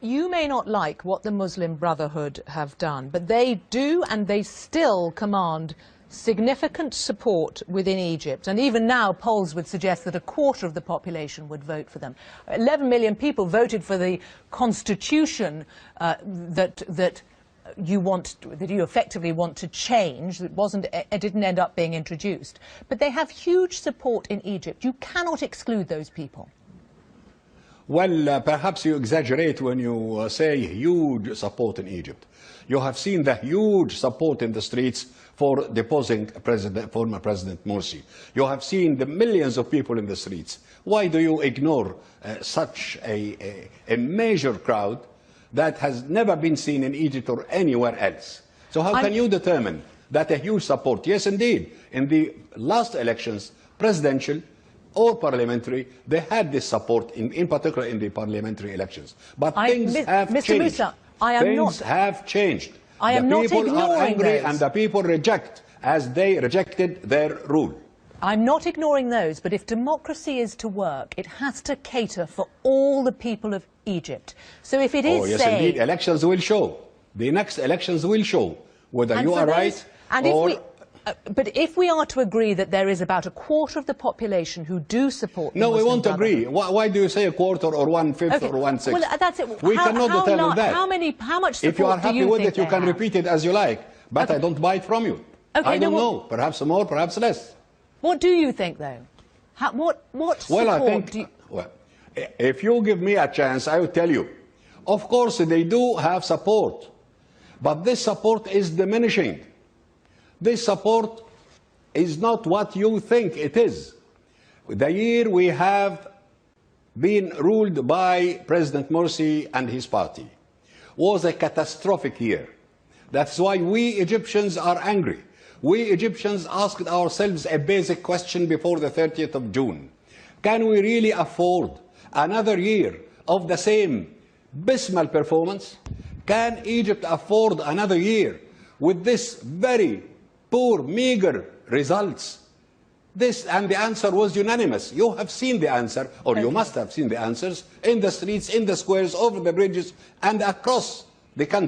You may not like what the Muslim Brotherhood have done, but they do, and they still command significant support within Egypt. And even now, polls would suggest that a quarter of the population would vote for them. 11 million people voted for the constitution that you effectively want to change. It didn't end up being introduced. But they have huge support in Egypt. You cannot exclude those people. Well, perhaps you exaggerate when you say huge support in Egypt. You have seen the huge support in the streets for deposing former President Morsi. You have seen the millions of people in the streets. Why do you ignore such a major crowd that has never been seen in Egypt or anywhere else? So how can you determine that a huge support? Yes, indeed, in the last elections, presidential or parliamentary, they had this support, in particular in the parliamentary elections. But things have changed. Musa, things have changed. The people are angry and the people reject, as they rejected their rule. I'm not ignoring those, but if democracy is to work, it has to cater for all the people of Egypt. So if it is, oh, yes, indeed, elections will show. The next elections will show whether you are right or... But if we are to agree that there is about a quarter of the population who do support the No, Muslim we won't agree. Brotherhood. Why do you say a quarter or 1/5 or 1/6? Well, that's it. We cannot determine that. How much support if you are happy with it, you can have? repeat it as you like. But I don't buy it from you. Okay, I don't know. Perhaps more, perhaps less. What do you think, though? What support well, I think, do you... well, if you give me a chance, I will tell you. Of course, they do have support. But this support is diminishing. This support is not what you think it is. The year we have been ruled by President Morsi and his party was a catastrophic year. That's why we Egyptians are angry. We Egyptians asked ourselves a basic question before the 30th of June. Can we really afford another year of the same abysmal performance? Can Egypt afford another year with this very poor, meager results? And the answer was unanimous. You have seen the answer, or you must have seen the answers, in the streets, in the squares, over the bridges, and across the country.